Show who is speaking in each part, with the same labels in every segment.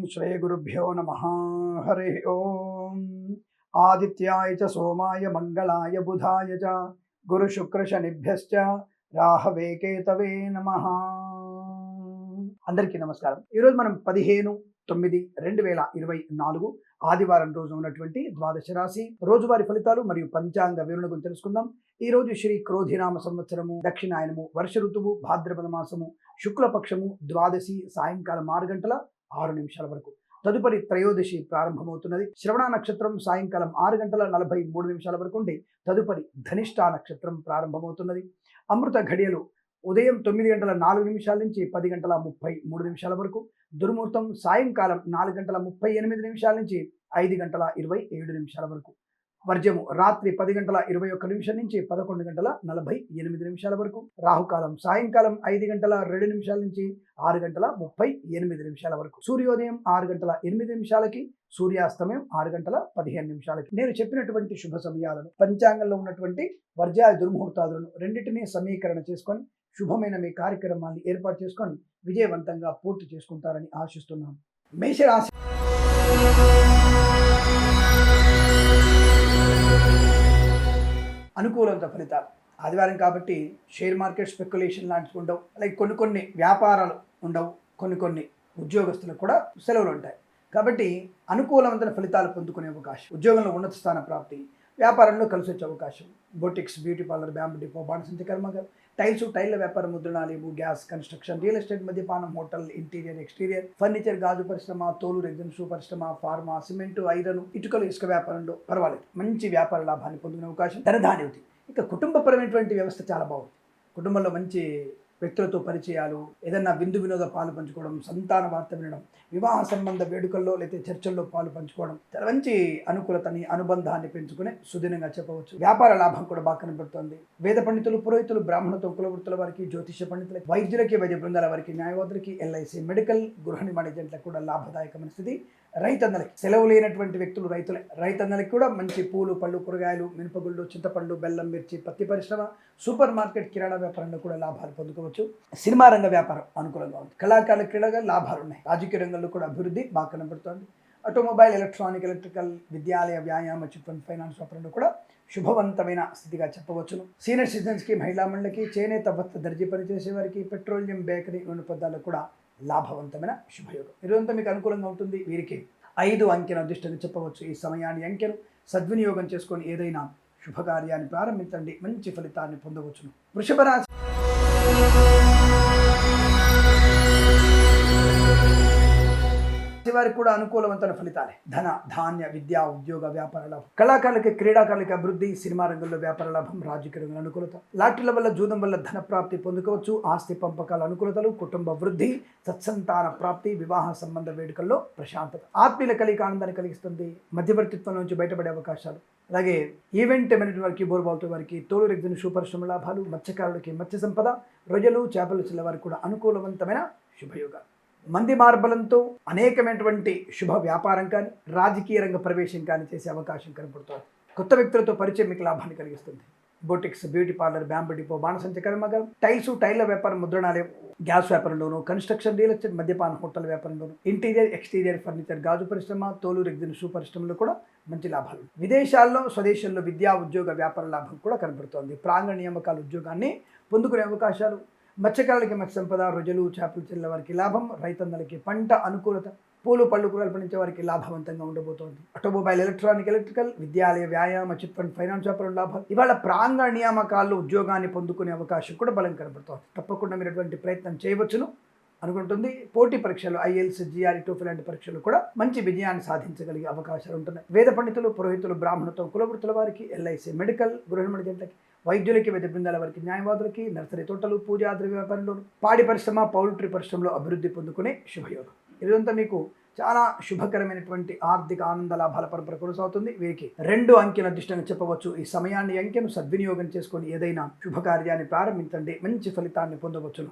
Speaker 1: श्रीगुरुभ्यो नमः। हरि ओम। आदित्याय च सोमाय मंगलाय बुधाय च गुरुशुक्रशनिभ्यश्च राहवे केतवे नमः। అందరికీ నమస్కారం। ఈరోజు మనం 15/9/2024 ఆదివారం రోజు ఉన్నటువంటి ద్వాదశ రాశి రోజువారీ ఫలితాలు మరియు పంచాంగ వివరణ గురించి తెలుసుకుందాం। ఈ రోజు శ్రీ క్రోధినామ సంవత్సరము దక్షిణాయనము వర్ష ఋతువు భాద్రపద మాసము శుక్లపక్షము ద్వాదశి సాయంకాలం 6:06 వరకు। తదుపరి త్రయోదశి ప్రారంభమవుతున్నది। శ్రవణ నక్షత్రం సాయంకాలం 6:43 వరకు ఉండి తదుపరి ధనిష్ట నక్షత్రం ప్రారంభమవుతున్నది। అమృత ఘడియలు ఉదయం 9:04 నుంచి 10:33 వరకు। దుర్ముహూర్తం సాయంకాలం 4:38 నుంచి 5:27 వరకు। వర్జము రాత్రి 10:21 నుంచి 11:48 వరకు। రాహుకాలం సాయంకాలం 5:02 నుంచి 6:38 వరకు। సూర్యోదయం 6:08 సూర్యాస్తమయం 6:15 నేను చెప్పినటువంటి శుభ సమయాలను పంచాంగంలో ఉన్నటువంటి వర్జాయ దుర్ముహూర్తాలను రెండింటినీ సమీకరణ చేసుకొని శుభమైన మీ కార్యక్రమాన్ని ఏర్పాటు చేసుకొని విజయవంతంగా పూర్తి చేసుకుంటారని ఆశిస్తున్నాను। మేషరాశి అనుకూలత ఫలితాలు ఆదివారం కాబట్టి షేర్ మార్కెట్ స్పెక్యులేషన్ లాంటివి ఉండవు, అలాగే కొన్ని వ్యాపారాలు ఉండవు, కొన్ని ఉద్యోగస్తులకు కూడా సెలవులు ఉంటాయి కాబట్టి అనుకూలవంతమైన ఫలితాలు పొందుకునే అవకాశం, ఉద్యోగంలో ఉన్నత స్థాన ప్రాప్తి, వ్యాపారంలో కలిసి వచ్చే అవకాశం, boutiques, beauty parlour, bamboo depot, బాణసంచ కర్మాగారం, టైల్ల వ్యాపారం, ముద్రణాలయము, గ్యాస్, కన్స్ట్రక్షన్, రియల్ ఎస్టేట్, మద్యపానం, హోటల్, ఇంటీరియర్, ఎక్స్టీరియర్, ఫర్నిచర్, గాజు పరిశ్రమ, తోలు, రెగ్జిన్, షూ పరిశ్రమ, ఫార్మా, సిమెంటు, ఐరన్, ఇటుకలు, ఇసుక వ్యాపారంలో పర్వాలేదు, మంచి వ్యాపార లాభాన్ని పొందుకునే అవకాశం, ధనధాన్యవతి। ఇక కుటుంబపరమైనటువంటి వ్యవస్థ చాలా బాగుంది। కుటుంబంలో మంచి వ్యక్తులతో పరిచయాలు, ఏదన్నా విందు వినోద పాలు పంచుకోవడం, సంతాన వార్త వినడం, వివాహ సంబంధ వేడుకల్లో లేదా చర్చల్లో పాలు పంచుకోవడం, చాలా మంచి అనుకూలతని అనుబంధాన్ని పెంచుకునే సుదినంగా చెప్పవచ్చు। వ్యాపార లాభం కూడా బాగా కనబడుతోంది। వేద పండితులు, పురోహితులు, బ్రాహ్మణతో కులవృత్తుల వారికి, జ్యోతిష పండితులకి, వైద్యులకి, వైద్య బృందాల వారికి, న్యాయవాదులకి, ఎల్ఐసి, మెడికల్, గృహ నిర్మాణ ఏజెంట్లకు కూడా లాభదాయకమైన స్థితి। రైతన్నలకి సెలవు లేనటువంటి వ్యక్తులు రైతులే, రైతన్నలకి కూడా మంచి పూలు, పళ్ళు, కూరగాయలు, మినపగుళ్ళు, చింతపండు, బెల్లం, మిర్చి, పత్తి పరిశ్రమ, సూపర్ మార్కెట్, కిరాణా వ్యాపారంలో కూడా లాభాలు పొందుకోవచ్చు। సినిమా రంగ వ్యాపారం అనుకూలంగా ఉంది। కళాకారుల క్రీడగా లాభాలు ఉన్నాయి। రాజకీయ రంగంలో కూడా అభివృద్ధి బాగా కనబడుతోంది। ఆటోమొబైల్, ఎలక్ట్రానిక్, ఎలక్ట్రికల్, విద్యాలయ, వ్యాయామ, చిట్ ఫండ్, ఫైనాన్స్ వ్యాపారంలో కూడా శుభవంతమైన స్థితిగా చెప్పవచ్చును। సీనియర్ సిటిజన్స్కి, మహిళా మండలికి, చేనేత వస్త్ర దర్జీ పనిచేసే వారికి, పెట్రోలియం, బేకరీ, నూనె పదార్థాలకు కూడా లాభవంతమైన శుభయోగం। ఇదంతా మీకు అనుకూలంగా ఉంటుంది। వీరికి 5 అంకెను అదృష్టంగా చెప్పవచ్చు। ఈ సమయాన్ని అంకెను సద్వినియోగం చేసుకొని ఏదైనా శుభకార్యాన్ని ప్రారంభించండి, మంచి ఫలితాన్ని పొందవచ్చును। వృషభ రాశి వారికి కూడా అనుకూలవంతమైన ఫలితాలే। ధన, ధాన్య, విద్యా, ఉద్యోగ, వ్యాపార లాభం, కళాకారులకి, క్రీడాకారులకి అభివృద్ధి, సినిమా రంగంలో వ్యాపార లాభం, రాజకీయ రంగంలో అనుకూలత, లాటరీల వల్ల, జూదం వల్ల ధన ప్రాప్తి పొందుకోవచ్చు। ఆస్తి పంపకాల అనుకూలతలు, కుటుంబ వృద్ధి, సత్సంతాన ప్రాప్తి, వివాహ సంబంధ వేడుకల్లో ప్రశాంతత, ఆత్మీయుల కలిగి ఆనందాన్ని కలిగిస్తుంది। మధ్యవర్తిత్వం నుంచి బయటపడే అవకాశాలు, అలాగే ఈవెంట్ మేనేజ్మెంట్ వారికి, బోర్బాల్తో వారికి, తోలు, రెగ్జిన్, షూ పరిశ్రమ లాభాలు, మత్స్యకారులకి మత్స్య సంపద, రొయ్యలు, చేపలు చిల్ల వారికి కూడా అనుకూలవంతమైన శుభయోగాలు। మంది మార్బలంతో అనేకమైనటువంటి శుభ వ్యాపారం కానీ, రాజకీయ రంగ ప్రవేశం కానీ చేసే అవకాశం కనపడుతుంది। కొత్త వ్యక్తులతో పరిచయం మీకు లాభాన్ని కలిగిస్తుంది। Boutiques, beauty parlour, bamboo depot, బాణసంచ కర్మాగారం, టైల్ల వ్యాపారం, ముద్రణాలయం, గ్యాస్ వ్యాపారంలోను, కన్స్ట్రక్షన్, రియల్ ఎస్టేట్, మద్యపాన, హోటల్ వ్యాపారంలోను, ఇంటీరియర్, ఎక్స్టీరియర్, ఫర్నిచర్, గాజు పరిశ్రమ, తోలు, రెగ్జిన్, షూ పరిశ్రమలో కూడా మంచి లాభాలు। విదేశాల్లో, స్వదేశంలో విద్యా, ఉద్యోగ, వ్యాపార లాభం కూడా కనబడుతోంది। ప్రాంగణ నియామకాల ఉద్యోగాన్ని పొందుకునే అవకాశాలు, మత్స్యకారులకి మత్స్య సంపద, రొయ్యలు, చేపలు చిల్ల వారికి లాభం, రైతన్నలకి పంట అనుకూలత, పూలు, పళ్ళు, కూరలు పండించే వారికి లాభవంతంగా ఉండబోతోంది। ఆటోమొబైల్, ఎలక్ట్రానిక్, ఎలక్ట్రికల్, విద్యాలయ, వ్యాయామ, చిట్ ఫండ్, ఫైనాన్స్ వ్యాపారం లాభాలు। ఇవాళ ప్రాంగణ నియామకాల్లో ఉద్యోగాన్ని పొందుకునే అవకాశం కూడా బలం కనబడుతోంది। తప్పకుండా మీరు అటువంటి ప్రయత్నం చేయవచ్చును అనుకుంటుంది। పోటీ పరీక్షలు, ఐఎల్స్, జిఆర్ఈ, టోఫెల్ లాంటి పరీక్షలు కూడా మంచి విజయాన్ని సాధించగలిగే అవకాశాలు ఉంటున్నాయి। వేద పండితులు, పురోహితులు, బ్రాహ్మణతో కులవృత్తుల వారికి, ఎల్ఐసి, మెడికల్, గృహ నిర్మాణ ఏజెంట్లకి, వైద్యులకి, వైద్య బృందాల వారికి, న్యాయవాదులకి, నర్సరీ తోటలు, పూజా ద్రవ్య వ్యాపారంలోను, పాడి పరిశ్రమ, పౌల్ట్రీ పరిశ్రమలో అభివృద్ధి పొందుకునే శుభయోగం। ఇదంతా మీకు చాలా శుభకరమైనటువంటి ఆర్థిక ఆనంద లాభాల పరంపర కొనసాగుతుంది। వీరికి 2 అంకెను అదృష్టంగా చెప్పవచ్చు। ఈ సమయాన్ని అంకెను సద్వినియోగం చేసుకొని ఏదైనా శుభకార్యాన్ని ప్రారంభించండి, మంచి ఫలితాన్ని పొందవచ్చును।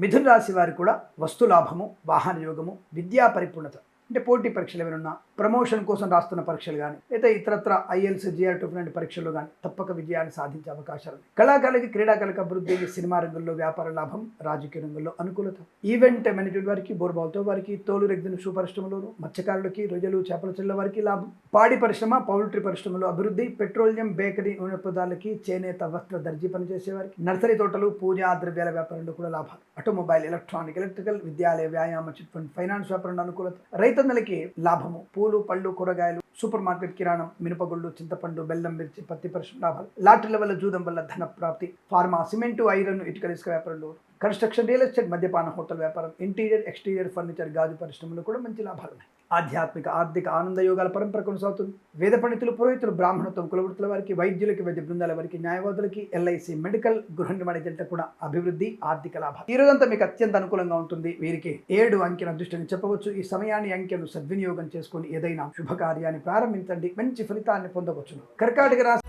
Speaker 1: మిథున రాశి వారికి కూడా వస్తు లాభము, వాహన యోగము, విద్యా పరిపూర్ణత, అంటే పోటీ పరీక్షలు ఏమైనా ప్రమోషన్ కోసం రాస్తున్న పరీక్షలు కానీ లేదా ఇతరత్ర ఐఎల్స్ GR2 లాంటి పరీక్షలు కానీ తప్పక విజయాన్ని సాధించే అవకాశాలు ఉన్నాయి. కళాకారులకి క్రీడాకారులకు అభివృద్ధి, సినిమా రంగంలో వ్యాపార లాభం, రాజకీయ రంగంలో అనుకూలత. ఈవెంట్ మేనేజ్మెంట్ వారికి, బోర్బాల్తో వారికి, తోలు రెగ్జిన్ షూ పరిశ్రమలోను, మత్స్యకారులకి, రొయ్యలు చేపల చెల్ల వారికి లాభం, పాడి పరిశ్రమ, పౌల్ట్రీ పరిశ్రమలో అభివృద్ధి, పెట్రోలియం, బేకరీ, నూనె పదార్థాలకి, చేనేత, వస్త్ర, దర్జీ పనిచేసే వారికి, నర్సరీ తోటలు, పూజా ద్రవ్యాల వ్యాపారంలో కూడా లాభాలు. ఆటోమొబైల్, ఎలక్ట్రానిక్, ఎలక్ట్రికల్, విద్యాలయ, వ్యాయామ, చిట్ ఫండ్, ఫైనాన్స్ వ్యాపారంలో అనుకూలత. రైతన్నలకి లాభము, పూలు, పళ్ళు, కూరగాయలు, సూపర్ మార్కెట్ కిరాణం, మినపగుళ్ళు, చింతపండు, బెల్లం, మిర్చి, పత్తి పరిశ్రమ లాభాలు. లాటరీల వల్ల, జూదం వల్ల ధన ప్రాప్తి. ఫార్మా, సిమెంటు, ఐరన్, ఇటుక ఇసుక వ్యాపారంలో, కన్స్ట్రక్షన్, రియల్ ఎస్టేట్, మద్యపాన, హోటల్ వ్యాపారం, ఇంటీరియర్, ఎక్స్టీరియర్ ఫర్నిచర్, గాజు పరిశ్రమలో కూడా మంచి లాభాలు ఉన్నాయి. ఆధ్యాత్మిక, ఆర్థిక, ఆనంద యోగాల పరంపర కొనసాగుతుంది. వేద పండితులు, పురోహితులు, బ్రాహ్మణత్వం, కులవృత్తుల వారికి, వైద్యులకి, వైద్య బృందాల వారికి, న్యాయవాదులకి, LIC మెడికల్, గృహ నిర్మాణ జంట కూడా అభివృద్ధి, ఆర్థిక లాభాలు. ఈ రోజంతా మీకు అత్యంత అనుకూలంగా ఉంటుంది. వీరికి 7 అంకెను అదృష్టంగా చెప్పవచ్చు. ఈ సమయాన్ని, అంకెను సద్వినియోగం చేసుకుని ఏదైనా శుభకార్యాన్ని ప్రారంభించండి, మంచి ఫలితాన్ని పొందవచ్చును. కర్కాటక రాశి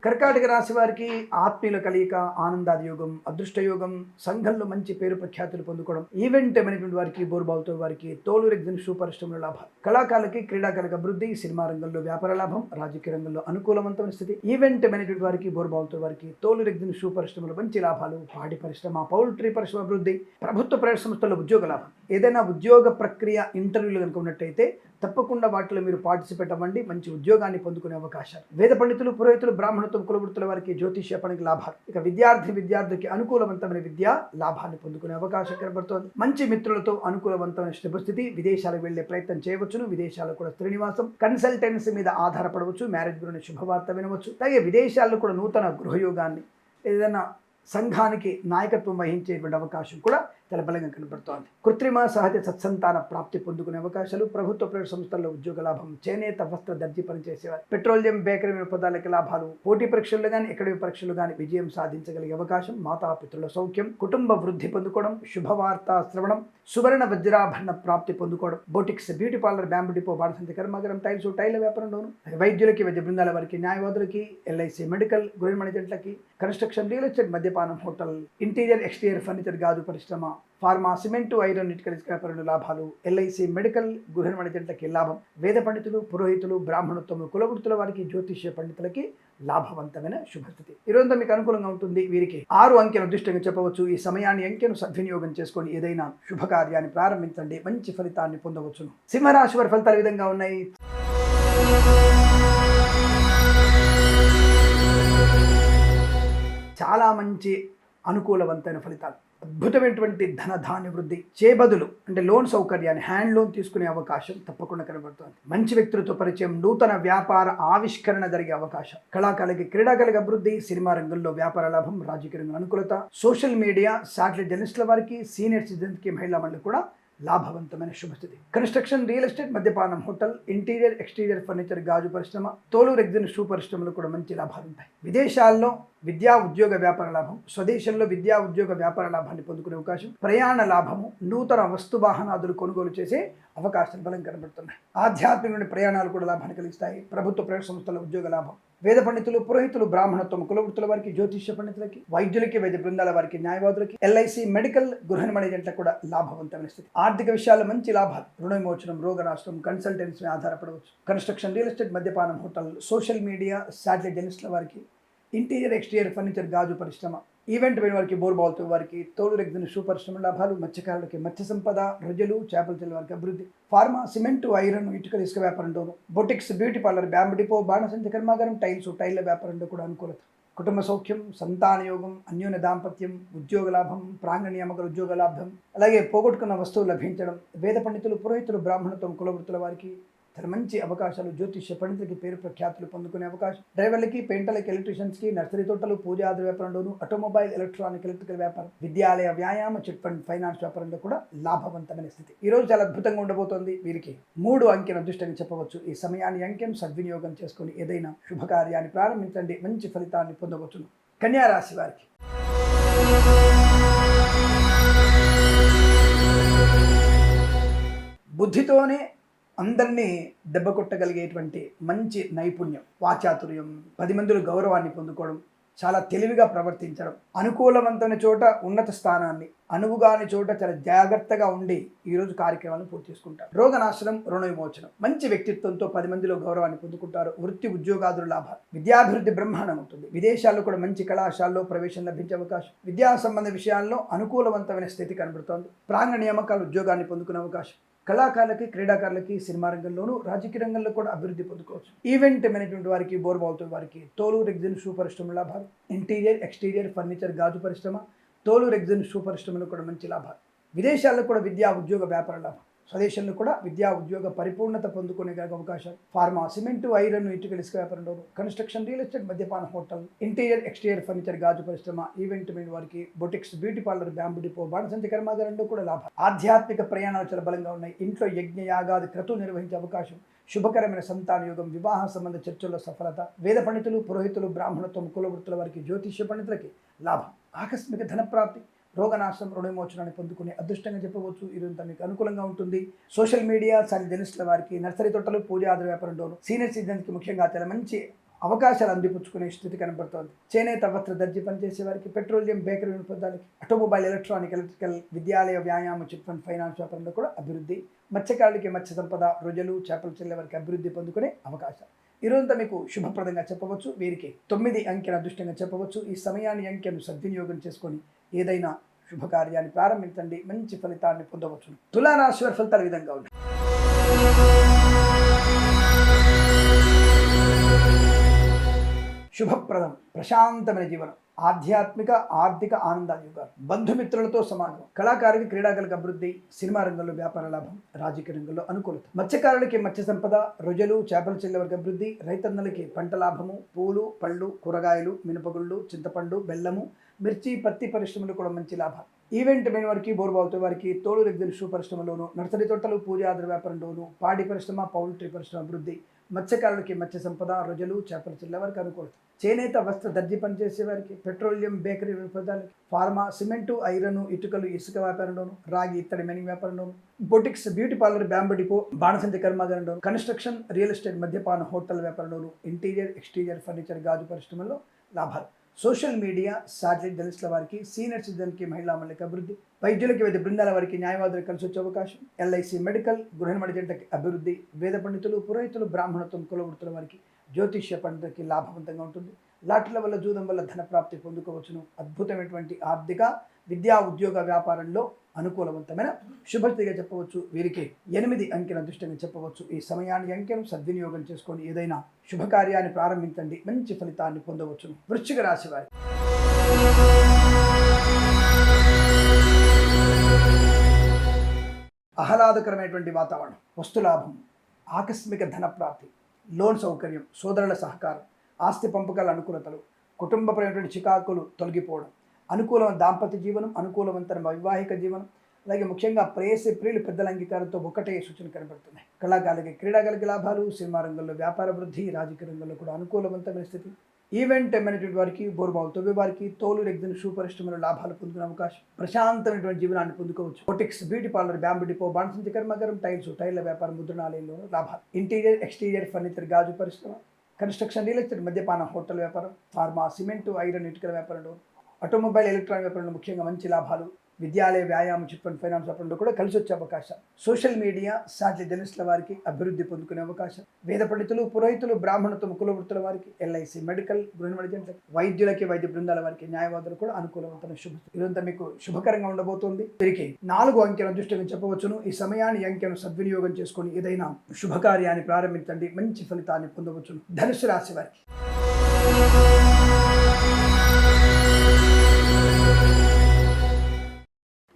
Speaker 1: కర్కాటక రాశి వారికి ఆత్మీయుల కలయిక, ఆనందాది యోగం, అదృష్ట యోగం, సంఘంలో మంచి పేరు ప్రఖ్యాతులు పొందుకోవడం. ఈవెంట్ మేనేజ్మెంట్ వారికి, బోర్బాల్తో వారికి, తోలు రెగ్జిన్ షూ పరిశ్రమలో లాభాలు. కళాకారులకి, క్రీడాకారులకు అభివృద్ధి, సినిమా రంగంలో వ్యాపార లాభం, రాజకీయ రంగంలో అనుకూలవంతమైన స్థితి. ఈవెంట్ మేనేజ్మెంట్ వారికి, బోర్బాల్తో వారికి, తోలు రెగ్జిన్ షూ పరిశ్రమలో మంచి లాభాలు. పాడి పరిశ్రమ, పౌల్ట్రీ పరిశ్రమ అభివృద్ధి, ప్రభుత్వ ప్రైవేట్ సంస్థల్లో ఉద్యోగ లాభం. ఏదైనా ఉద్యోగ ప్రక్రియ ఇంటర్వ్యూలు కనుక ఉన్నట్టయితే తప్పకుండా వాటిలో మీరు పార్టిసిపేట్ అవ్వండి, మంచి ఉద్యోగాన్ని పొందుకునే అవకాశాలు. వేద పండితులు, పురోహితులు, బ్రాహ్మణత్వం, కులవృత్తుల వారికి, జ్యోతిష్య పనికి లాభాలు. ఇక విద్యార్థికి అనుకూలవంతమైన విద్యా లాభాన్ని పొందుకునే అవకాశం కనబడుతోంది. మంచి మిత్రులతో అనుకూలవంతమైన శుభస్థితి. విదేశాలకు వెళ్లే ప్రయత్నం చేయవచ్చును. విదేశాల్లో కూడా శ్రీనివాసం, కన్సల్టెన్సీ మీద ఆధారపడవచ్చు. మ్యారేజ్ గురించి శుభవార్త వినవచ్చు. అలాగే విదేశాల్లో కూడా నూతన గృహయోగాన్ని, ఏదైనా సంఘానికి నాయకత్వం వహించేటువంటి అవకాశం కూడా చాలా బలంగా కనబడుతోంది. కృత్రిమ, సహజ సత్సంతాన ప్రాప్తి పొందుకునే అవకాశాలు. ప్రభుత్వ ప్రైవేట్ సంస్థల్లో ఉద్యోగ లాభం. చేనేత, వస్త్ర, దర్జీ పనిచేసేవారు. పెట్రోలియం, బేకరీ పదార్థాలకి లాభాలు. పోటీ పరీక్షలు కానీ, అకాడమిక్ పరీక్షలు కానీ విజయం సాధించగలిగే అవకాశం. మాతాపితృల సౌఖ్యం, కుటుంబ వృద్ధి పొందుకోవడం, శుభవార్త శ్రవణం, సువర్ణ వజ్రాభరణ ప్రాప్తి పొందుకోవడం. Boutiques, beauty parlour, bamboo depot, బాణసంతి కర్మాగారం, టైల వ్యాపారంలోను. వైద్యులకి, వైద్య బృందాల వారికి, న్యాయవాదులకి, LIC మెడికల్, గృహ నిర్మాణ జంటలకి, కన్స్ట్రక్షన్, రియల్ ఎస్టేట్, మద్యపానం, హోటల్, ఇంటీరియర్, ఎక్స్టీరియర్ ఫర్నిచర్, గాజు పరిశ్రమ, ఫార్మా, సిమెంటు, ఐరన్, ఇటుక ఇసుక వ్యాపారంలో లాభాలు. LIC మెడికల్, గృహ నిర్మాణ జంటలకి లాభం. వేద పండితులు, పురోహితులు, బ్రాహ్మణత్వం, కులవృత్తుల వారికి, జ్యోతిష్య పండితులకి లాభవంతమైన శుభస్థితి. ఈరోజు మీకు అనుకూలంగా ఉంటుంది. వీరికి 6 అంకెను అదృష్టంగా చెప్పవచ్చు. ఈ సమయాన్ని, అంకెను సద్వినియోగం చేసుకొని ఏదైనా శుభకార్యాన్ని ప్రారంభించండి, మంచి ఫలితాన్ని పొందవచ్చును. సింహరాశి వారి ఫలితాలు ఈ విధంగా ఉన్నాయి. చాలా మంచి అనుకూలవంతమైన ఫలితాలు. అద్భుతమైనటువంటి ధనధాన్య వృద్ధి. చేబదులు అంటే లోన్ సౌకర్యాన్ని, హ్యాండ్ లోన్ తీసుకునే అవకాశం తప్పకుండా కనబడుతుంది. మంచి వ్యక్తులతో పరిచయం, నూతన వ్యాపార ఆవిష్కరణ జరిగే అవకాశం. కళాకారులకి, క్రీడాకారులకు అభివృద్ధి, సినిమా రంగంలో వ్యాపార లాభం, రాజకీయ రంగంలో అనుకూలత. సోషల్ మీడియా, శాటిలైట్ జర్నలిస్టుల వారికి, సీనియర్ సిటిజన్స్కి, మహిళా మండలి కూడా లాభవంతమైన శుభస్థితి. కన్స్ట్రక్షన్, రియల్ ఎస్టేట్, మద్యపానం, హోటల్, ఇంటీరియర్, ఎక్స్టీరియర్ ఫర్నిచర్, గాజు పరిశ్రమ, తోలు రెగ్జిన్ షూ పరిశ్రమలు కూడా మంచి లాభాలు ఉంటాయి. విదేశాల్లో విద్యా ఉద్యోగ వ్యాపార లాభం, స్వదేశంలో విద్యా ఉద్యోగ వ్యాపార లాభాన్ని పొందుకునే అవకాశం. ప్రయాణ లాభము, నూతన వస్తు వాహనాదులు కొనుగోలు చేసే అవకాశాలు బలం కనబడుతున్నాయి. ఆధ్యాత్మిక ప్రయాణాలు కూడా లాభాన్ని కలిగిస్తాయి. ప్రభుత్వ ప్రైవేట్ సంస్థల ఉద్యోగ లాభం. వేద పండితులు, పురోహితులు, బ్రాహ్మణత్వం, కులవృత్తుల వారికి, జ్యోతిష్య పండితులకి, వైద్యులకి, వైద్య బృందాల వారికి, న్యాయవాదులకి, LIC మెడికల్, గృహ నిర్మాణ జంటలకు కూడా లాభవంతమైన స్థితి. ఆర్థిక విషయాల్లో మంచి లాభాలు. రుణ విమోచనం, రోగ రాష్ట్రం, కన్సల్టెన్సీ ఆధారపడవచ్చు. కన్స్ట్రక్షన్, రియల్ ఎస్టేట్, మద్యపానం, హోటల్, సోషల్ మీడియా, శాటిలైట్ జర్నలిస్టుల వారికి, ఇంటీరియర్, ఎక్స్టీరియర్ ఫర్నిచర్, గాజు పరిశ్రమ, ఈవెంట్ అయిన వారికి, బోర్బాల్తో వారికి, తోలు రెగ్జిన్ షూ పరిశ్రమ లాభాలు. మత్స్యకారులకి, మత్స్య సంపద, రొయ్యలు, చేపల చెల్ల వారికి అభివృద్ధి. ఫార్మా, సిమెంటు, ఐరన్, ఇటుక ఇసుక వ్యాపారంలోను. Boutiques, beauty parlour, bamboo depot, బాణసంచి కర్మాగారం, టైల వ్యాపారంలో కూడా అనుకూలత. కుటుంబ సౌఖ్యం, సంతాన యోగం, అన్యోన్య దాంపత్యం, ఉద్యోగ లాభం, ప్రాంగణ నియామకుల ఉద్యోగ లాభం, అలాగే పోగొట్టుకున్న వస్తువులు లభించడం. వేద పండితులు, పురోహితులు, బ్రాహ్మణత్వం, కులవృత్తుల వారికి చాలా మంచి అవకాశాలు. జ్యోతిష్య పండితులకి పేరు ప్రఖ్యాతులు పొందుకునే అవకాశం. డ్రైవర్లకి, పెయింటర్లకి, ఎలక్ట్రీషియన్స్కి, నర్సరీ తోటలు, పూజా వ్యాపారంలోను, ఆటోమొబైల్, ఎలక్ట్రానిక్, ఎలక్ట్రికల్ వ్యాపారం, విద్యాలయ, వ్యాయామ, చిట్ ఫండ్, ఫైనాన్స్ వ్యాపారంలో కూడా లాభవంతమైన స్థితి. ఈ రోజు చాలా అద్భుతంగా ఉండబోతోంది. వీరికి 3 అంకెను అదృష్టంగా చెప్పవచ్చు. ఈ సమయాన్ని, అంకెను సద్వినియోగం చేసుకుని ఏదైనా శుభకార్యాన్ని ప్రారంభించండి, మంచి ఫలితాన్ని పొందవచ్చును. కన్యా రాశి వారికి బుద్ధితోనే అందరినీ దెబ్బ కొట్టగలిగేటువంటి మంచి నైపుణ్యం, వాచాతుర్యం, 10 మందిలో గౌరవాన్ని పొందుకోవడం, చాలా తెలివిగా ప్రవర్తించడం, అనుకూలవంతమైన చోట ఉన్నత స్థానాన్ని, అనువుగాని చోట చాలా జాగ్రత్తగా ఉండి ఈరోజు కార్యక్రమాలను పూర్తి చేసుకుంటారు. రోగనాశనం, రుణ విమోచనం, మంచి వ్యక్తిత్వంతో 10 మందిలో గౌరవాన్ని పొందుకుంటారు. వృత్తి ఉద్యోగాదుల లాభాలు, విద్యాభివృద్ధి బ్రహ్మాండం ఉంటుంది. విదేశాల్లో కూడా మంచి కళాశాలలో ప్రవేశం లభించే అవకాశం, విద్యా సంబంధ విషయాల్లో అనుకూలవంతమైన స్థితి కనబడుతోంది. ప్రాంగణ నియామకాలు ఉద్యోగాన్ని పొందుకునే అవకాశం, కళాకారులకి, క్రీడాకారులకి, సినిమా రంగంలోనూ రాజకీయ రంగంలో కూడా అభివృద్ధి పొందుకోవచ్చు. ఈవెంట్ మేనేజ్మెంట్ వారికి, బోర్బావుతో వారికి, తోలు రెగ్జిన్ షూ పరిశ్రమ లాభాలు, ఇంటీరియర్, ఎక్స్టీరియర్ ఫర్నిచర్, గాజు పరిశ్రమ, తోలు రెగ్జిన్ షూ పరిశ్రమలో కూడా మంచి లాభాలు. విదేశాల్లో కూడా విద్యా ఉద్యోగ వ్యాపార లాభం, స్వదేశంలో కూడా విద్యా ఉద్యోగ పరిపూర్ణత పొందుకునే అవకాశాలు. ఫార్మా, సిమెంటు, ఐరన్, ఇటుకలు, ఇసుక వ్యాపారంలో, కన్స్ట్రక్షన్, రియల్ ఎస్టేట్, మద్యపాన, హోటల్, ఇంటీరియర్, ఎక్స్టీరియర్ ఫర్నిచర్, గాజు పరిశ్రమ, ఈవెంట్ మేనేజ్ వారికి, boutiques, beauty parlour, bamboo depot, బాణసంచి కర్మాగారంలో కూడా లాభాలు. ఆధ్యాత్మిక ప్రయాణాలు చాలా బలంగా ఉన్నాయి. ఇంట్లో యజ్ఞ, యాగాది క్రతువు నిర్వహించే అవకాశం, శుభకరమైన సంతాన యోగం, వివాహ సంబంధ చర్చల్లో సఫలత, వేద పండితులు, పురోహితులు, బ్రాహ్మణత్వం, కులవృత్తుల వారికి, జ్యోతిష్య పండితులకి లాభం. ఆకస్మిక ధనప్రాప్తి, రోగనాశనం, రుణ విమోచనాన్ని పొందుకునే అదృష్టంగా చెప్పవచ్చు. ఇదంతా మీకు అనుకూలంగా ఉంటుంది. సోషల్ మీడియా, సారీ జర్నలిస్టుల వారికి, నర్సరీ తోటలు, పూజా ఆధార వ్యాపారంలోను, సీనియర్ సిటిజన్స్కి ముఖ్యంగా చాలా మంచి అవకాశాలు అందిపుచ్చుకునే స్థితి కనబడుతోంది. చేనేత, వస్త్ర దర్జీ పనిచేసే వారికి, పెట్రోలియం, బేకరీ వినోదాలకి, ఆటోమొబైల్, ఎలక్ట్రానిక్, ఎలక్ట్రికల్, విద్యాలయ, వ్యాయామ, చిట్ ఫండ్, ఫైనాన్స్ వ్యాపారంలో కూడా అభివృద్ధి. మత్స్యకారులకి, మత్స్య సంపద, రొయ్యలు, చేపలు చెల్లె వారికి అభివృద్ధి పొందుకునే అవకాశం. ఈరోజంతా మీకు శుభప్రదంగా చెప్పవచ్చు. వీరికి 9 అంకెల అదృష్టంగా చెప్పవచ్చు. ఈ సమయాన్ని, అంకెను సద్వినియోగం చేసుకొని ఏదైనా శుభకార్యాన్ని ప్రారంభించండి, మంచి ఫలితాన్ని పొందవచ్చు. తులారాశి వారి ఫలితాలు ఈ విధంగా ఉన్నాయి. శుభప్రదం, ప్రశాంతమైన జీవనం, ఆధ్యాత్మిక, ఆర్థిక ఆనందాల యుగాలు, బంధుమిత్రులతో సమాగం, కళాకారులకి, క్రీడాకారులకు అభివృద్ధి, సినిమా రంగంలో వ్యాపార లాభం, రాజకీయ రంగంలో అనుకూలత, మత్స్యకారులకి మత్స్య సంపద, రొయ్యలు, చేపలు చెల్లె వర్గ అభివృద్ధి, రైతన్నలకి పంట లాభము, పూలు, పళ్ళు, కూరగాయలు, మినపగుళ్ళు, చింతపండు, బెల్లము, మిర్చి, పత్తి పరిశ్రమలు కూడా మంచి లాభాలు. ఈవెంట్ మెయిన్ వారికి, బోర్బావుతో వారికి, తోలు రెగ్జిన్ షూ పరిశ్రమలోను, నర్సరీ తోటలు, పూజా ఆధార వ్యాపారంలోను, పాడి పరిశ్రమ, పౌల్ట్రీ పరిశ్రమ అభివృద్ధి, మత్స్యకారులకి మత్స్య సంపద, రొయ్యలు, చేపలు చెల్లె వారికి అనుకూలత, చేనేత, వస్త్ర దర్జీ పనిచేసే వారికి, పెట్రోలియం, బేకరీ వినోదాలకి, ఫార్మా, సిమెంటు, ఐరన్, ఇటుకలు, ఇసుక వ్యాపారంలోను, రాగి, ఇత్తడి మైనింగ్ వ్యాపారంలోను, boutiques, beauty parlour, bamboo depot, బాణసంచి కర్మాగారంలోను, కన్స్ట్రక్షన్, రియల్ ఎస్టేట్, మద్యపాన, హోటల్ వ్యాపారంలోను, ఇంటీరియర్, ఎక్స్టీరియర్ ఫర్నిచర్, గాజు పరిశ్రమలో లాభాలు. సోషల్ మీడియా, శాటిలైట్ జర్నలిస్టుల వారికి, సీనియర్ సిటిజన్కి, మహిళా మండలికి అభివృద్ధి, వైద్యులకి, వైద్య బృందాల వారికి, న్యాయవాదులకు కలిసి వచ్చే అవకాశం, ఎల్ఐసి, మెడికల్, గృహిణి జంటకి అభివృద్ధి, వేద పండితులు, పురోహితులు, బ్రాహ్మణత్వం, కులవృత్తుల వారికి, జ్యోతిష్య పండితులకి లాభవంతంగా ఉంటుంది. లాటరీల వల్ల, జూదం వల్ల ధనప్రాప్తి పొందుకోవచ్చును. అద్భుతమైనటువంటి ఆర్థిక, విద్యా, ఉద్యోగ వ్యాపారంలో అనుకూలవంతమైన శుభస్థితిగా చెప్పవచ్చు. వీరికి 8 అంకెల అదృష్టంగా చెప్పవచ్చు. ఈ సమయాన్ని, అంకెను సద్వినియోగం చేసుకొని ఏదైనా శుభకార్యాన్ని ప్రారంభించండి, మంచి ఫలితాన్ని పొందవచ్చును. వృశ్చిక రాశి వారి ఆహ్లాదకరమైనటువంటి వాతావరణం, వస్తులాభం, ఆకస్మిక ధనప్రాప్తి, లోన్ సౌకర్యం, సోదరుల సహకారం, ఆస్తి పంపకాల అనుకూలతలు, కుటుంబపరమైనటువంటి చికాకులు తొలగిపోవడం, అనుకూలమైన దాంపత్య జీవనం, అనుకూలవంతమైన వైవాహిక జీవనం, అలాగే ముఖ్యంగా ప్రేయసి ప్రియులు పెద్దల అంగీకారంతో ఒకటే సూచన కనబడుతున్నాయి. కళాకారులకి, క్రీడాకారులకి లాభాలు, సినిమా రంగంలో వ్యాపార వృద్ధి, రాజకీయ రంగంలో కూడా అనుకూలవంతమైన స్థితి. ఈవెంట్ మేనేజ్మెంట్ వారికి, బోర్బావు తొవ్వే వారికి, తోలు రెగ్జిన్ షూ పరిశ్రమలో లాభాలు పొందుకునే అవకాశం, ప్రశాంతమైనటువంటి జీవనాన్ని పొందుకోవచ్చు. Boutiques, beauty parlour, bamboo depot, బాణసంచి కర్మాగారం, టైల్స్, టైర్ల వ్యాపారం, ముద్రణాలయంలో లాభాలు. ఇంటీరియర్, ఎక్స్టీరియర్ ఫర్నిచర్, గాజు పరిశ్రమ, కన్స్ట్రక్షన్, రియల్ ఎస్టేట్, మద్యపాన, హోటల్ వ్యాపారం, ఫార్మా, సిమెంటు, ఐరన్, ఇటుకల వ్యాపారంలో, ఆటోమొబైల్, ఎలక్ట్రానిక్ వ్యాపారంలో ముఖ్యంగా మంచి లాభాలు. విద్యాలయ, వ్యాయామ, చిట్ ఫండ్, ఫైనాన్స్ వ్యాపారంలో కూడా కలిసి వచ్చే అవకాశం. సోషల్ మీడియా, శాటిలైట్ జర్నలిస్టుల వారికి అభివృద్ధి పొందుకునే అవకాశం. వేద పండితులు, పురోహితులు, బ్రాహ్మణత్వం, కులవృత్తుల వారికి, ఎల్ఐసి, మెడికల్, గృహిణి జంటకి, వైద్యులకి, వైద్య బృందాల వారికి, న్యాయవాదులు కూడా అనుకూలవంతమైన శుభ. ఇదంతా మీకు శుభకరంగా ఉండబోతోంది. వీరికి 4 అంకెల అదృష్టంగా చెప్పవచ్చును. ఈ సమయాన్ని, అంకెను సద్వినియోగం చేసుకొని ఏదైనా శుభకార్యాన్ని ప్రారంభించండి, మంచి ఫలితాన్ని పొందవచ్చును. ధనుసు రాశి వారికి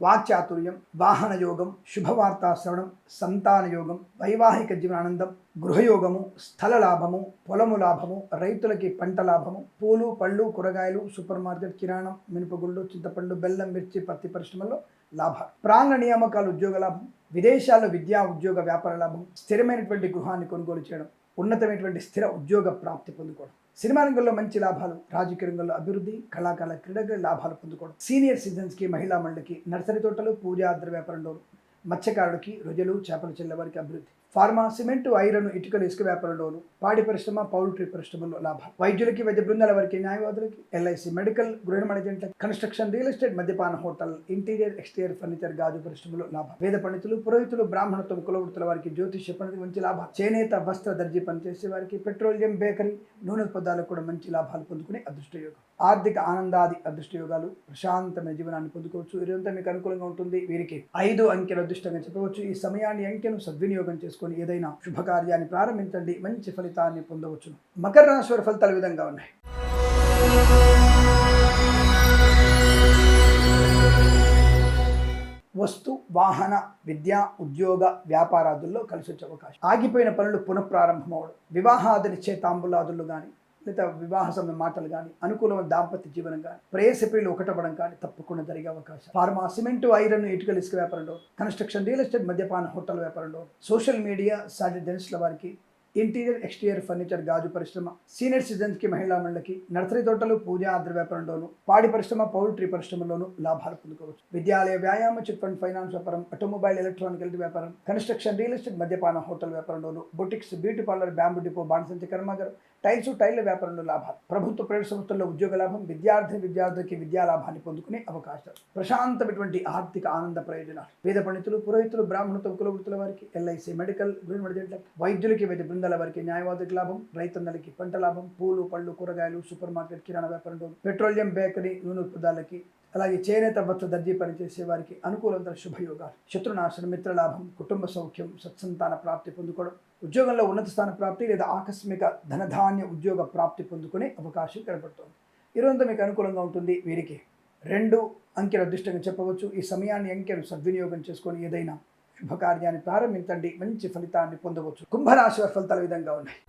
Speaker 1: వాక్చాతుర్యం, వాహన యోగం, శుభవార్తా శ్రవణం, సంతాన యోగం, వైవాహిక జీవనానందం, గృహయోగము, స్థల లాభము, పొలము లాభము, రైతులకి పంట లాభము, పూలు, పళ్ళు, కూరగాయలు, సూపర్ మార్కెట్, కిరాణం, మినపగుళ్ళు, చింతపండు, బెల్లం, మిర్చి, పత్తి పరిశ్రమల్లో లాభాలు. ప్రాంగణ నియామకాలు, ఉద్యోగ లాభం, విదేశాల్లో విద్యా, ఉద్యోగ వ్యాపార లాభం, స్థిరమైనటువంటి గృహాన్ని కొనుగోలు చేయడం, ఉన్నతమైనటువంటి స్థిర ఉద్యోగ ప్రాప్తి పొందుకోవడం, సినిమా రంగంలో మంచి లాభాలు, రాజకీయ రంగంలో అభివృద్ధి, కళాకారుల, క్రీడాకారుల లాభాలు పొందుకోవడం, సీనియర్ సిటిజన్స్కి, మహిళా మండలికి, నర్సరీ తోటలు, పూజా ఆధార వ్యాపారంలో, మత్స్యకారులకి, రొయ్యలు, చేపలు చెల్లె వారికి అభివృద్ధి, ఫార్మా, సిమెంటు, ఐరన్, ఇటుకలు, ఇసుక వ్యాపారంలోను, పాడి పరిశ్రమ, పౌల్ట్రీ పరిశ్రమలో లాభాలు. వైద్యులకి, వైద్య బృందాల వారికి, న్యాయవాదులకి, ఎల్ఐసి, మెడికల్, గృహ నిర్మాణ ఏజెంట్లకి, కన్స్ట్రక్షన్, రియల్ ఎస్టేట్, మద్యపాన, హోటల్, ఇంటీరియర్, ఎక్స్టీరియర్ ఫర్నిచర్, గాజు పరిశ్రమలో లాభం. వేద పండితులు, పురోహితులు, బ్రాహ్మణత్వం, కులవృత్తుల వారికి, జ్యోతిష్య పండితులకు మంచి లాభాలు. చేనేత, వస్త్ర, దర్జీ పనిచేసే వారికి, పెట్రోలియం, బేకరీ, నూనె పదాలకు కూడా మంచి లాభాలు పొందుకునే అదృష్ట యోగం. ఆర్థిక ఆనందాది అదృష్ట యోగాలు, ప్రశాంతమైన జీవనాన్ని పొందుకోవచ్చు. ఇదంతా మీకు అనుకూలంగా ఉంటుంది. వీరికి 5 అంకెలు అదృష్టంగా చెప్పవచ్చు. ఈ సమయాన్ని, అంకెను సద్వినియోగం చేసుకొని ఏదైనా శుభకార్యాన్ని ప్రారంభించండి, మంచి ఫలితాన్ని పొందవచ్చు. మకర రాశి వారి ఫలితాలు ఈ విధంగా ఉన్నాయి. వస్తు, వాహన, విద్య, ఉద్యోగ, వ్యాపారాదుల్లో కలిసి వచ్చే అవకాశం. ఆగిపోయిన పనులు పునఃప్రారంభమవడం, వివాహాది నిశ్చయితాంబులాదులు కానీ, లేదా వివాహ సమయ మాటలు కానీ, అనుకూలమైన దాంపత్య జీవనం కానీ, ప్రేయసిపిలు ఒకటపడం కానీ తప్పకుండా జరిగే అవకాశం. ఫార్మా, సిమెంటు, ఐరన్, ఇటుకలు, ఇసుక వ్యాపారంలో, కన్స్ట్రక్షన్, రియల్ ఎస్టేట్, మద్యపాన, హోటల్ వ్యాపారంలో, సోషల్ మీడియా, సాటి జెంట్స్ల వారికి, ఇంటీరియర్, ఎక్స్టీరియర్ ఫర్నిచర్, గాజు పరిశ్రమ, సీనియర్ సిటిజన్స్కి, మహిళా మండలికి, నర్సరీ తోటలు, పూజ, ఆద్ర వ్యాపారంలోను, పాడి పరిశ్రమ, పౌల్ట్రీ పరిశ్రమలోను లాభాలు పొందుకోవచ్చు. విద్యాలయ, వ్యాయామ, చిట్ ఫండ్, ఫైనాన్స్ వ్యాపారం, ఆటోమొబైల్, ఎలక్ట్రానిక్ వ్యాపారం, కన్స్ట్రక్షన్, రియల్ ఎస్టేట్, మద్యపాన, హోటల్ వ్యాపారంలోను, boutiques, beauty parlour, bamboo depot, బాణసంచి కర్మాగారం, టైళ్ల వ్యాపారంలో లాభాలు. ప్రభుత్వ ప్రైవేట్ సంస్థల్లో ఉద్యోగ లాభం, విద్యార్థికి విద్యా లాభాన్ని పొందుకునే అవకాశాలు. ప్రశాంతమైనటువంటి ఆర్థిక ఆనంద ప్రయోజనాలు. వేద పండితులు, పురోహితులు, బ్రాహ్మణత్వం, కులవృత్తుల వారికి, ఎల్ఐసి, మెడికల్, గృహ నిర్మాణ ఏజెంట్లకి, వైద్యులకి, వైద్య బృందాల వారికి, న్యాయవాదికి లాభం. రైతన్నలకి పంట లాభం. పూలు, పళ్ళు, కూరగాయలు, సూపర్ మార్కెట్, కిరాణా వ్యాపారంలో, పెట్రోలియం, బేకరీ, నూనె ఉత్పదాలకి, అలాగే చేనేత, వస్త్ర, దర్జీ పనిచేసే వారికి అనుకూలంగా శుభయోగాలు. శత్రునాశనం, మిత్రలాభం, కుటుంబ సౌఖ్యం, సత్సంతాన ప్రాప్తి పొందుకోవడం, ఉద్యోగంలో ఉన్నత స్థాన ప్రాప్తి లేదా ఆకస్మిక ధనధాన్య ఉద్యోగ ప్రాప్తి పొందుకునే అవకాశం కనబడుతుంది. ఈరోజంతా మీకు అనుకూలంగా ఉంటుంది. వీరికి 2 అంకెల అదృష్టంగా చెప్పవచ్చు. ఈ సమయాన్ని, అంకెను సద్వినియోగం చేసుకొని ఏదైనా శుభకార్యాన్ని ప్రారంభించండి, మంచి ఫలితాన్ని పొందవచ్చు. కుంభరాశి వారి ఫలితాలు ఈ విధంగా ఉన్నాయి.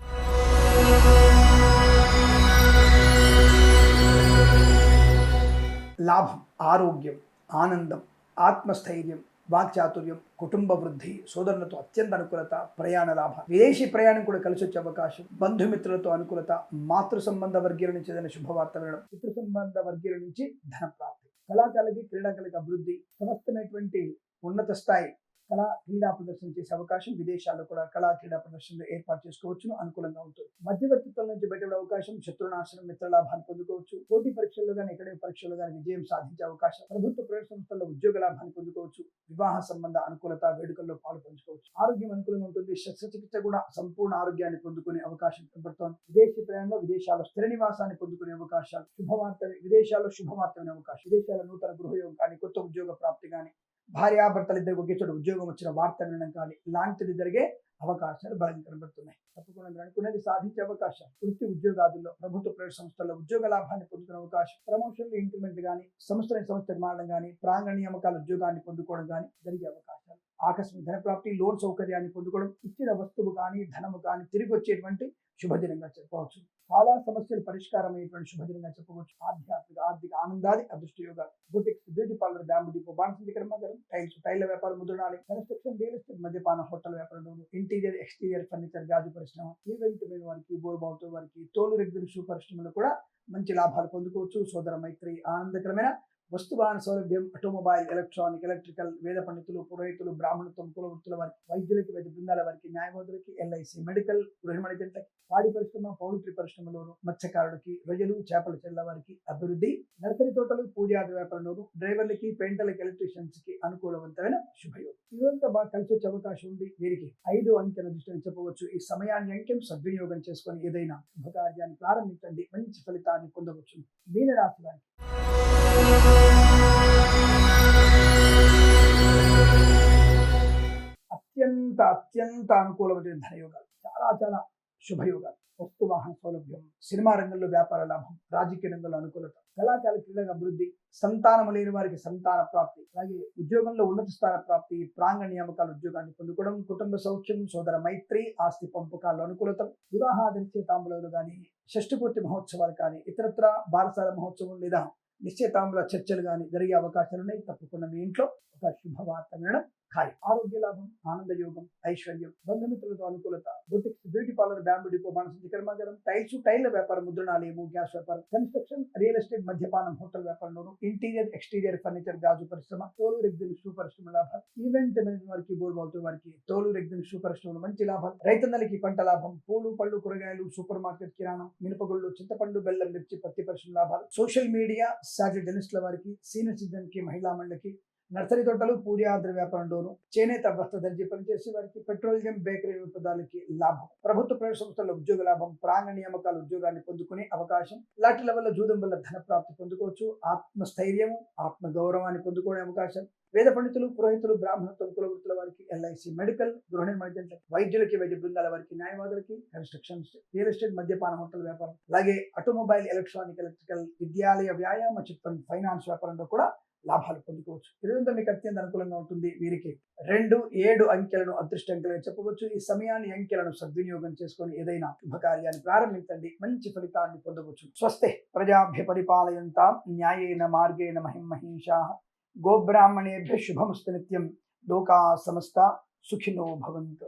Speaker 1: లాభం, ఆరోగ్యం, ఆనందం, ఆత్మస్థైర్యం, వాక్చాతుర్యం, కుటుంబ వృద్ధి, సోదరులతో అత్యంత అనుకూలత, ప్రయాణ లాభం, విదేశీ ప్రయాణం కూడా కలిసి వచ్చే అవకాశం, బంధుమిత్రులతో అనుకూలత, మాతృ సంబంధ వర్గీయుల నుంచి ఏదైనా శుభవార్త వినడం, పితృ సంబంధ వర్గీయుల నుంచి ధన ప్రాప్తి, కళాకారులకి, క్రీడాకారులకి అభివృద్ధి, సమస్తమైనటువంటి ఉన్నత స్థాయి కళా క్రీడా ప్రదర్శన చేసే అవకాశం. విదేశాల్లో కూడా కళా క్రీడా ప్రదర్శనలు ఏర్పాటు చేసుకోవచ్చును, అనుకూలంగా ఉంటుంది. మధ్యవర్తిత్వం నుంచి బయటపడే అవకాశం. శత్రునాశనం, మిత్రలాభాన్ని పొందుకోవచ్చు. పోటీ పరీక్షల్లో కానీ, ఎక్కడే పరీక్షల్లో కానీ విజయం సాధించే అవకాశం. ప్రభుత్వ ప్రైవేట్ సంస్థల్లో ఉద్యోగ లాభాన్ని పొందుకోవచ్చు. వివాహ సంబంధ అనుకూలత, వేడుకల్లో పాలు పంచుకోవచ్చు. ఆరోగ్యం అనుకూలంగా ఉంటుంది. శస్త్రచికిత్స కూడా సంపూర్ణ ఆరోగ్యాన్ని పొందుకునే అవకాశం కనబడుతోంది. విదేశీ ప్రయాణంలో, విదేశాల్లో స్థిర నివాసాన్ని పొందుకునే అవకాశాలు. శుభవార్త, విదేశాల్లో శుభవార్త వినే అవకాశం. విదేశాల్లో నూతన గృహయోగం కానీ, కొత్త ఉద్యోగ ప్రాప్తి కానీ, భార్యాభర్తలు ఇద్దరికి ఒకే చోట ఉద్యోగం వచ్చిన వార్త వినడం కానీ ఇలాంటిది జరిగే అవకాశాలు బలంగా కనబడుతున్నాయి. తప్పకుండా మీరు అనుకునేది సాధించే అవకాశం. వృత్తి ఉద్యోగాదుల్లో, ప్రభుత్వ ప్రైవేట్ సంస్థల్లో ఉద్యోగ లాభాన్ని పొందుకునే అవకాశం. ప్రమోషన్లు, ఇంక్రిమెంట్ కానీ, సంస్థ మారడం కానీ, ప్రాంగణ నియామకాల ఉద్యోగాన్ని పొందుకోవడం కానీ జరిగే అవకాశాలు. ఆకస్మిక ధన ప్రాప్తి, లోన్ సౌకర్యాన్ని పొందుకోవడం, ఇచ్చిన వస్తువు కానీ, ధనము కానీ తిరిగి వచ్చేటువంటి శుభదినంగా చెప్పవచ్చు. చాలా సమస్యలు పరిష్కారమైనటువంటి శుభదినంగా చెప్పవచ్చు. ఆధ్యాత్మిక, ఆర్థిక ఆనందాది అదృష్ట యోగాలు. Boutiques, beauty parlour, bamboo depot, బాణసంచి కర్మాగారం, టైళ్ల వ్యాపారం, ముద్రణాలయం, కన్స్ట్రక్షన్, రియల్ ఎస్టేట్, మద్యపాన, హోటల్ వ్యాపారంలో, ఇంటీరియర్, ఎక్స్టీరియర్ ఫర్నిచర్, గాజు పరిశ్రమ, ఈవెంట్ మీద వారికి, బోర్బావుతో వారికి, తోలు రెగ్గుల షూ పరిశ్రమలో కూడా మంచి లాభాలు పొందుకోవచ్చు. సోదర మైత్రి, ఆనందకరమైన వస్తువాహన సౌలభ్యం, ఆటోమొబైల్, ఎలక్ట్రానిక్, ఎలక్ట్రికల్, వేద పండితులు, పురోహితులు, బ్రాహ్మణత్వం, కులవృత్తుల వారికి, వైద్యులకి, వైద్య బృందాల వారికి, న్యాయవాదులకి, ఎల్ఐసి, మెడికల్, గృహ నిర్మాణ ఏజెంట్లకి, పాడి పరిశ్రమ, పౌల్ట్రీ పరిశ్రమలోను, మత్స్యకారులకి, రొయ్యలు, చేపల చెల్ల వారికి అభివృద్ధి, నర్సరీ తోటలు, పూజాది వ్యాపారంలోను, డ్రైవర్లకి, పెయింటర్లకి, ఎలక్ట్రీషియన్స్ కి అనుకూలవంతమైన శుభయోగం. ఇదంతా బాగా కలిసి వచ్చే అవకాశం ఉంది. వీరికి 5 అంకెల దృష్టిని చెప్పవచ్చు. ఈ సమయాన్ని, అంకెం సద్వినియోగం చేసుకొని ఏదైనా శుభకార్యాన్ని ప్రారంభించండి, మంచి ఫలితాన్ని పొందవచ్చు. మీనరాశి వారికి అత్యంత అనుకూలమైన ధనయోగాలు, చాలా శుభయోగాలు. వస్తు వాహన సౌలభ్యం, సినిమా రంగంలో వ్యాపార లాభం, రాజకీయ రంగంలో అనుకూలత, కళాకారుల క్రీడగా అభివృద్ధి, సంతానము లేని వారికి సంతాన ప్రాప్తి, అలాగే ఉద్యోగంలో ఉన్నత స్థాన ప్రాప్తి, ప్రాంగణ నియామకాల ఉద్యోగాన్ని పొందుకోవడం, కుటుంబ సౌఖ్యం, సోదర మైత్రి, ఆస్తి పంపకాల్లో అనుకూలత, వివాహాది నిశ్చయితాంబులాలు కానీ, షష్ఠపూర్తి మహోత్సవాలు కానీ, ఇతరత్ర బారసాల మహోత్సవం లేదా నిశ్చయితాంబుల చర్చలు కానీ జరిగే అవకాశాలు ఉన్నాయి. తప్పకుండా మీ ఇంట్లో ఒక శుభవార్త వినడం ఖాయం. ఆరోగ్య లాభం, ఆనంద యోగం, ఐశ్వర్యం, బంధుమిత్రులతో అనుకూలత, boutiques, beauty parlour, bamboo depot, మానసిక కర్మాగారం, టైల్స్, టైల్ల వ్యాపారం, ముద్రణాలయము, గ్యాస్ వ్యాపారం, కన్స్ట్రక్షన్, రియల్ ఎస్టేట్, మద్యపానం, హోటల్ వ్యాపారంలోను, ఇంటీరియర్, ఎక్స్టీరియర్ ఫర్నిచర్, గాజు పరిశ్రమ, తోలు రెగ్జిన్ షూ పరిశ్రమ లాభాలు, ఈవెంట్ మేనేజ్మెంట్ వారికి, బోర్బాల్తో వారికి తోలు రెగ్జిన్ షూ పరిశ్రమలో మంచి లాభాలు, రైతన్నలకి పంట లాభం, పూలు పళ్ళు కూరగాయలు, సూపర్ మార్కెట్ కిరాణం, మినపగుళ్ళు, చింతపండు, బెల్లం, మిర్చి, పత్తి పరిశ్రమ లాభాలు, సోషల్ మీడియా, సాటిలైట్ జర్నలిస్టుల వారికి, సీనియర్ సిటిజన్ కి, మహిళా మండలికి, నర్సరీ తోటలు, పూజాద్ర వ్యాపారంలోను, చేనేత వస్త్ర దర్జీ పనిచేసే వారికి, పెట్రోలియం బేకరీ విపదాలకి లాభం, ప్రభుత్వ ప్రైవేట్ సంస్థల్లో ఉద్యోగ లాభం, ప్రాంగ నియామకాల ఉద్యోగాన్ని పొందుకునే అవకాశం, లాటరీల వల్ల జూదం వల్ల ధన ప్రాప్తి పొందుకోవచ్చు, ఆత్మస్థైర్యము, ఆత్మ గౌరవాన్ని పొందుకునే అవకాశం, వేద పండితులు, పురోహితులు, బ్రాహ్మణత్వం, కుల వృత్తుల వారికి, ఎల్ఐసి, మెడికల్, గృహ నిర్మాణ జంటలకు, వైద్యులకి, వైద్య బృందాల వారికి, న్యాయవాదులకి, కన్స్ట్రక్షన్స్, రియల్ ఎస్టేట్, మద్యపాన హోటల్ వ్యాపారం, అలాగే ఆటోమొబైల్, ఎలక్ట్రానిక్, ఎలక్ట్రికల్, విద్యాలయ, వ్యాయామ, చిట్ ఫండ్, ఫైనాన్స్ వ్యాపారంలో కూడా లాభాలు పొందుకోవచ్చు. ఈరోజంతా మీకు అత్యంత అనుకూలంగా ఉంటుంది. వీరికి 2, 7 అంకెలను అదృష్ట అంకెలుగా చెప్పవచ్చు. ఈ సమయాన్ని, అంకెలను సద్వినియోగం చేసుకొని ఏదైనా శుభకార్యాన్ని ప్రారంభించండి, మంచి ఫలితాన్ని పొందవచ్చు. స్వస్తే ప్రజాభ్య పరిపాలయంతాం న్యాయేన మార్గేణ మహిం మహీషాః గోబ్రాహ్మణేభ్య శుభమస్తు నిత్యం. లోకా సమస్త సుఖినో భవంతు.